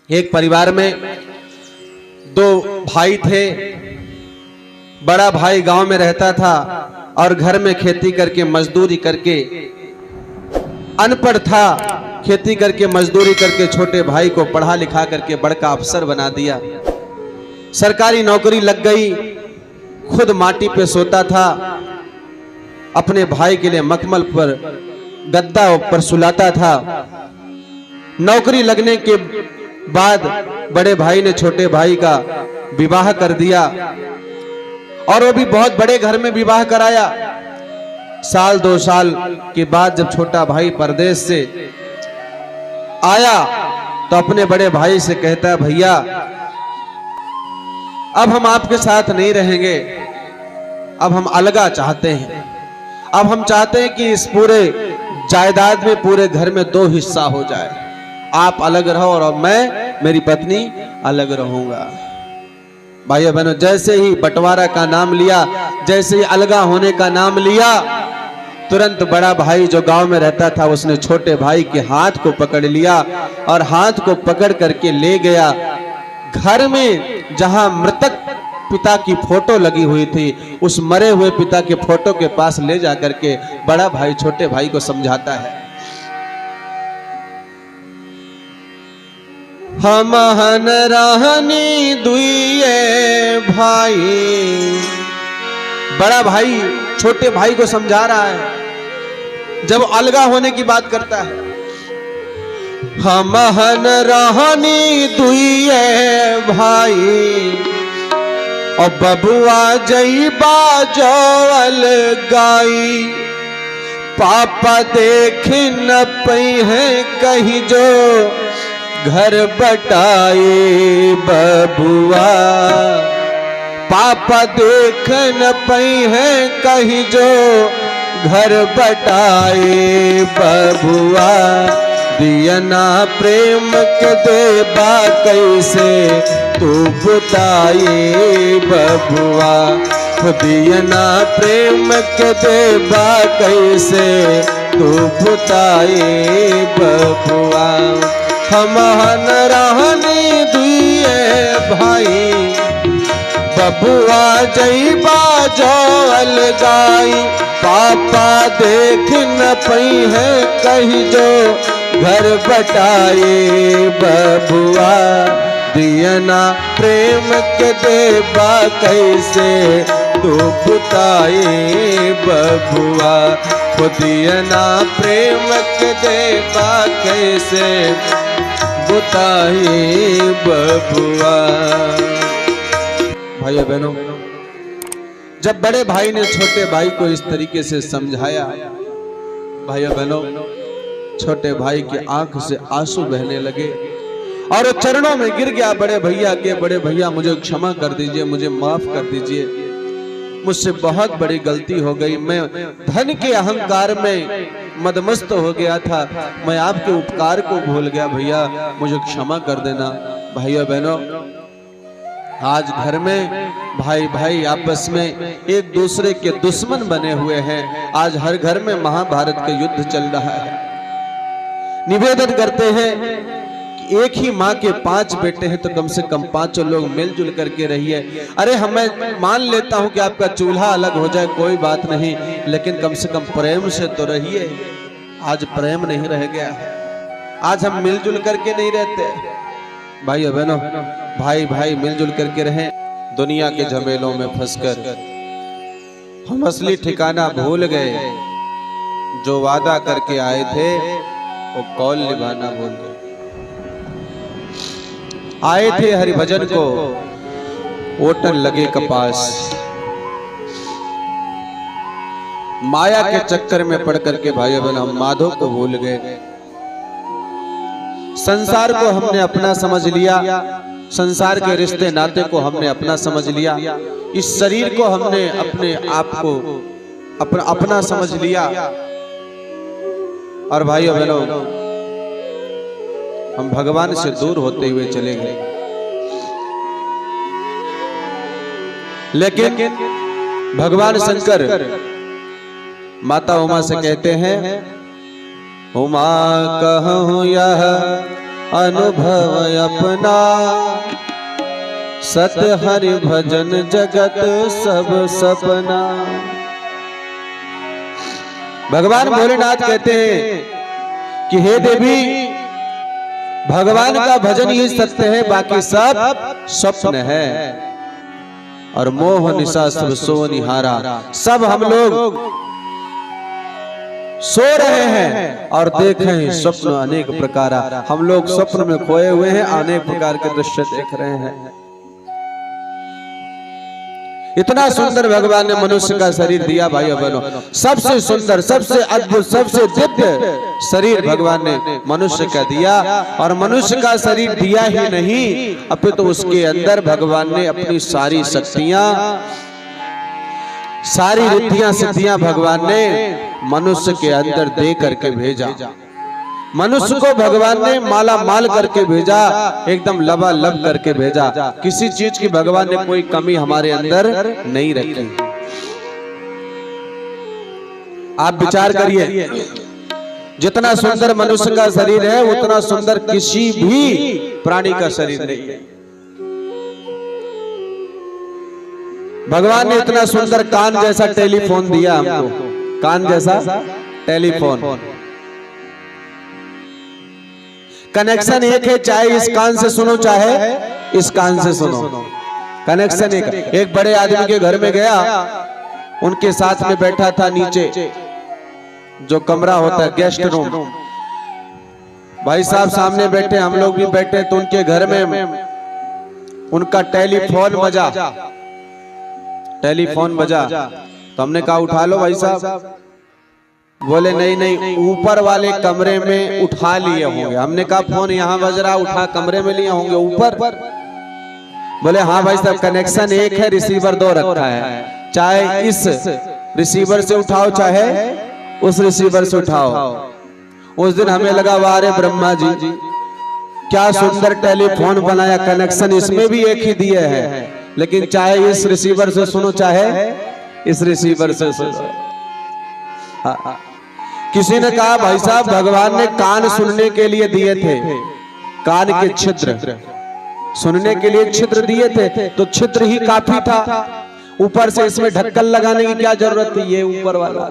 एक परिवार में दो भाई थे। बड़ा भाई गांव में रहता था और घर में खेती करके मजदूरी करके अनपढ़ था। खेती करके मजदूरी करके छोटे भाई को पढ़ा लिखा करके बड़का अफसर बना दिया। सरकारी नौकरी लग गई। खुद माटी पे सोता था, अपने भाई के लिए मखमल पर गद्दा पर सुलाता था। नौकरी लगने के बाद बड़े भाई ने छोटे भाई का विवाह कर दिया और वो भी बहुत बड़े घर में विवाह कराया। साल 2 साल के बाद जब छोटा भाई परदेश से आया तो अपने बड़े भाई से कहता है, भैया अब हम आपके साथ नहीं रहेंगे, अब हम अलगा चाहते हैं। अब हम चाहते हैं कि इस पूरे जायदाद में पूरे घर में 2 हिस्सा हो जाए। आप अलग रहो और मैं मेरी पत्नी अलग रहूंगा। भाइयों बहनों, जैसे ही बंटवारा का नाम लिया, जैसे ही अलगा होने का नाम लिया, तुरंत बड़ा भाई जो गांव में रहता था उसने छोटे भाई के हाथ को पकड़ लिया और हाथ को पकड़ करके ले गया घर में जहां मृतक पिता की फोटो लगी हुई थी। उस मरे हुए पिता के फोटो के पास ले जाकर के बड़ा भाई छोटे भाई को समझाता है, हम हन रहनी दुइये भाई। बड़ा भाई छोटे भाई को समझा रहा है जब अलगा होने की बात करता है, हम हन रहनी दुइये भाई और बबुआ जईबा जोवल गाई। पापा देख न पई है कहीं जो घर बटाए बबुआ। पापा देख न पई है कहीं जो घर बटाए बबुआ। दियना प्रेम के देबा कैसे तू बुताए बबुआ। दियना प्रेम के देबा कैसे तू बुताए बबुआ। हम हन रहनी दुइये भाई बबुआ जईबा जोवल गाई। पापा देख न पई है कहीं जो घर बटाए बबुआ। दियना प्रेम के देबा कैसे तू बुताए बबुआ। दियना प्रेम के देबा कैसे बुताए बबुआ। भाइयों बहनों, जब बड़े भाई ने छोटे भाई को इस तरीके से समझाया, भाइयों बहनों, छोटे भाई की आंख से आंसू बहने लगे और वो चरणों में गिर गया बड़े भैया के। बड़े भैया मुझे क्षमा कर दीजिए, मुझे माफ कर दीजिए, मुझसे बहुत बड़ी गलती हो गई। मैं धन के अहंकार में मदमस्त हो गया था, मैं आपके उपकार को भूल गया, भैया मुझे क्षमा कर देना। भाइयों बहनों, आज घर में भाई भाई आपस में एक दूसरे के दुश्मन बने हुए हैं। आज हर घर में महाभारत का युद्ध चल रहा है। निवेदन करते हैं कि एक ही माँ के 5 बेटे हैं तो कम से कम 5 लोग मिलजुल करके रहिए। अरे हमें मान लेता हूं कि आपका चूल्हा अलग हो जाए, कोई बात नहीं, लेकिन कम से कम प्रेम से तो रहिए। आज प्रेम नहीं रह गया है, आज हम मिलजुल करके नहीं रहते। भाइयों बहनों, भाई भाई मिलजुल करके रहें। दुनिया के झमेलों में फंसकर हम असली ठिकाना भूल गए। जो वादा करके आए थे वो कौल निभाना भूल गए। आए थे हरिभजन को, ओटन लगे कपास। माया के चक्कर में पड़ करके भाइयों बहनों हम माधव को भूल गए। संसार को हमने अपना समझ लिया, संसार के रिश्ते नाते को हमने अपना समझ लिया, इस शरीर को हमने अपने आप को अपना समझ लिया। और भाइयों बहनों, हम भगवान से दूर होते हुए चले गए। लेकिन भगवान शंकर माता उमा से कहते हैं, उमा कहूं यह अनुभव अपना, सत हरि भजन जगत सब सपना। भगवान भोलेनाथ कहते हैं कि हे देवी, भगवान का भजन ही सत्य है, बाकी सब स्वप्न है। और मोह निशा सब सो निहारा, सब हम लोग सो रहे हैं और देख रहे हैं स्वप्न अनेक प्रकार। हम लोग स्वप्न में खोए हुए हैं, अनेक प्रकार के दृश्य देख रहे हैं। इतना सुंदर भगवान ने मनुष्य का शरीर दिया भाइयों बहनों, सबसे सुंदर, सबसे अद्भुत, सबसे दिव्य शरीर भगवान ने मनुष्य का दिया। और मनुष्य का शरीर दिया ही नहीं, अपितु तो उसके अंदर भगवान ने अपनी सारी शक्तियां, सारी रिद्धियां सिद्धियां भगवान ने मनुष्य के अंदर दे करके भेजा। मनुष्य को भगवान ने माला माल करके भेजा, एकदम लबालब करके भेजा। किसी चीज की भगवान ने कोई कमी हमारे अंदर नहीं रखी। आप विचार करिए, जितना सुंदर मनुष्य का शरीर है उतना सुंदर किसी भी प्राणी का शरीर नहीं है। भगवान ने इतना सुंदर कान जैसा टेलीफोन दिया हमको, कान जैसा टेलीफोन। कनेक्शन एक है, चाहे इस कान से सुनो चाहे इस कान से सुनो, कनेक्शन एक। एक बड़े आदमी के घर में गया, उनके साथ में बैठा था नीचे जो कमरा होता है गेस्ट रूम, भाई साहब सामने बैठे, हम लोग भी बैठे, तो उनके घर में उनका टेलीफोन बजा, टेलीफोन बजा। तो हमने कहा उठा लो भाई साहब। बोले नहीं नहीं, ऊपर वाले कमरे में उठा लिए होंगे। हमने कहा फोन यहाँ बज रहा, उठा कमरे में लिए होंगे ऊपर। बोले हाँ भाई साहब, कनेक्शन एक है, रिसीवर दो रखा है, चाहे इस रिसीवर से उठाओ चाहे उस रिसीवर से उठाओ। उस दिन हमें लगा वाह रे ब्रह्मा जी, क्या सुंदर टेलीफोन बनाया, कनेक्शन इसमें भी एक ही दिए है, लेकिन चाहे इस रिसीवर से सुनो चाहे इस रिसीवर से सुनो। किसी ने कहा भाई साहब, भगवान ने कान सुनने के लिए दिए थे, कान के छिद्र सुनने के लिए छिद्र दिए थे, तो छिद्र ही काफी था। ऊपर से इसमें ढक्कन लगाने की क्या जरूरत थी? ये ऊपर वाला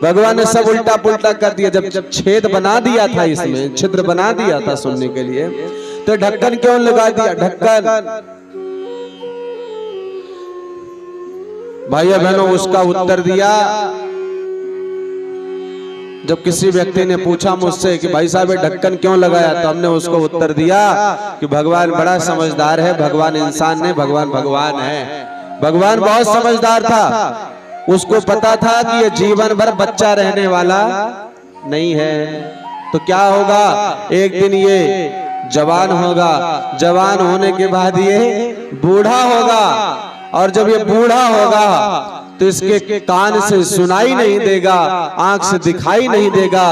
भगवान ने सब उल्टा पुल्टा कर दिया। जब छेद बना दिया था, इसमें छिद्र बना दिया था सुनने के लिए, तो ढक्कन क्यों लगा दिया? ढक्कन भाइयों बहनों, उसका उत्तर दिया। जब किसी व्यक्ति ने पूछा मुझसे कि भाई साहब ढक्कन क्यों लगाया, तो हमने उसको उत्तर दिया कि भगवान बड़ा समझदार है, भगवान इंसान नहीं, भगवान भगवान है। भगवान बहुत समझदार था, उसको पता था कि ये जीवन भर बच्चा रहने वाला नहीं है, तो क्या होगा, एक दिन ये जवान होगा, जवान होने के बाद ये बूढ़ा होगा, और जब ये बूढ़ा होगा तो इसके कान से सुनाई नहीं देगा, आंख से दिखाई नहीं देगा,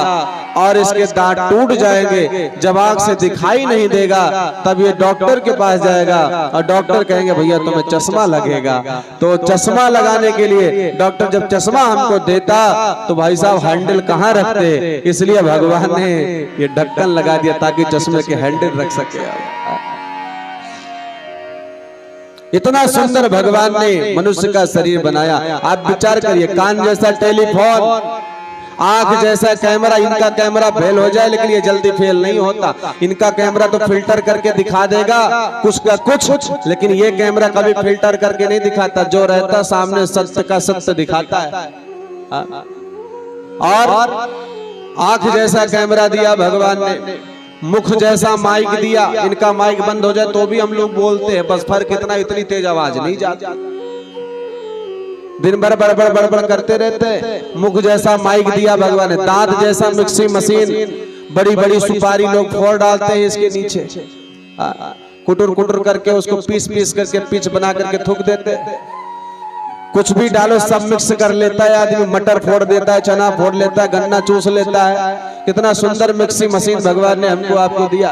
और इसके दांत टूट जाएंगे। जब आंख से दिखाई नहीं देगा तब ये डॉक्टर के पास जाएगा, और डॉक्टर कहेंगे भैया तुम्हें चश्मा लगेगा। तो चश्मा लगाने के लिए डॉक्टर जब चश्मा हमको देता तो भाई साहब हैंडल कहाँ रखते, इसलिए भगवान ने ये ढक्कन लगा दिया ताकि चश्मे के हैंडल रख सके। इतना सुंदर भगवान ने मनुष्य का शरीर बनाया। आप विचार करिए, कान जैसा टेलीफोन, आंख जैसा कैमरा। इनका कैमरा फेल हो जाए लेकिन ये जल्दी फेल नहीं होता। इनका कैमरा तो फिल्टर करके दिखा देगा कुछ का कुछ, लेकिन ये कैमरा कभी फिल्टर करके नहीं दिखाता, जो रहता सामने सत्य का सत्य दिखाता है। और आंख जैसा कैमरा दिया भगवान ने, मुख जैसा माइक दिया। इनका माइक बंद हो जाए तो भी हम लोग बोलते हैं, बस फर्क इतना, इतनी तेज आवाज नहीं जाती, दिन भर बड़बड़ बड़बड़ करते रहते। मुख जैसा माइक दिया भगवान ने। दांत जैसा मिक्सी मशीन, बड़ी बड़ी सुपारी लोग फोड़ डालते हैं इसके नीचे, कुटुर कुटुर करके उसको पीस पीस करके पिच बना करके थूक देते। कुछ भी डालो सब मिक्स कर लेता है आदमी, मटर फोड़ देता है, चना फोड़ लेता है, गन्ना चूस लेता है। कितना सुंदर मिक्सी मशीन भगवान ने हमको आपको दिया।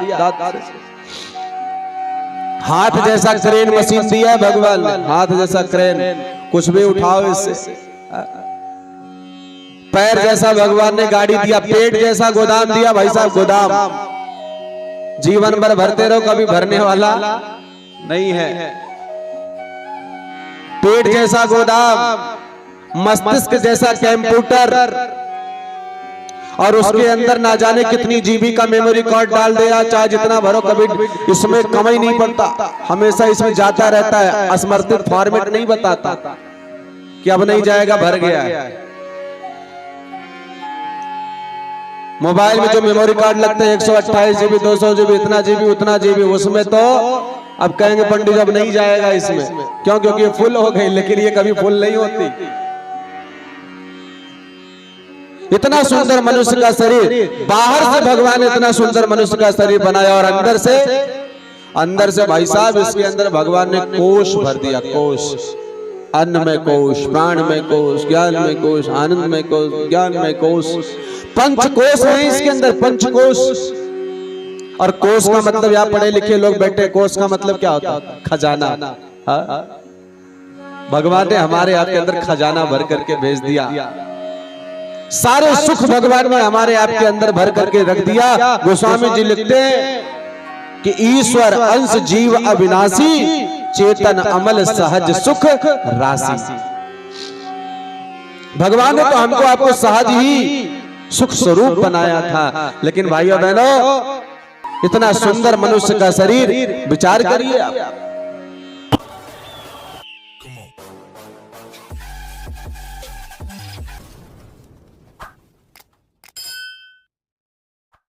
हाथ जैसा क्रेन मशीन दिया है भगवान ने, हाथ जैसा क्रेन, कुछ भी उठाओ इससे। पैर जैसा भगवान ने गाड़ी दिया, पेट जैसा गोदाम दिया भाई साहब, गोदाम जीवन भर भरते रहो, कभी भरने वाला नहीं है। पेट जैसा गोदाम, मस्तिष्क जैसा कंप्यूटर, और उसके अंदर ना जाने कितनी जीबी का मेमोरी कार्ड डाल दिया, चाहे जितना भरो कभी इसमें कम ही नहीं पड़ता, हमेशा इसमें जाता रहता है। असमर्थित फॉर्मेट नहीं बताता कि अब नहीं जाएगा, भर गया है। मोबाइल में जो मेमोरी कार्ड लगते हैं 128 जीबी, 200 जीबी, इतना जीबी, उतना जीबी, उसमें तो अब कहेंगे पंडित अब नहीं जाएगा इसमें, क्यों? क्योंकि ये फुल हो गई, लेकिन ये कभी फुल नहीं होती। इतना सुंदर मनुष्य का शरीर, बाहर से भगवान ने इतना सुंदर मनुष्य का शरीर बनाया, और अंदर से भाई साहब इसके अंदर भगवान ने कोश भर दिया। कोश, अन्न में कोश, प्राण में कोश, ज्ञान में कोश, आनंद में कोश, ज्ञान में कोश, पंचकोश है इसके अंदर, पंचकोश। और कोश का मतलब, यहाँ पढ़े लिखे लोग बैठे, कोश का मतलब क्या होता है? खजाना। भगवान ने हमारे आपके अंदर खजाना भर करके भेज दिया। सारे सुख भगवान ने हमारे आपके अंदर भर करके रख दिया। गोस्वामी जी लिखते हैं कि ईश्वर अंश जीव अविनाशी, चेतन अमल सहज सुख राशि। भगवान ने तो हमको आपको सहज ही सुख स्वरूप बनाया था, लेकिन भाइयों बहनों इतना सुंदर मनुष्य का शरीर, विचार करिए आप।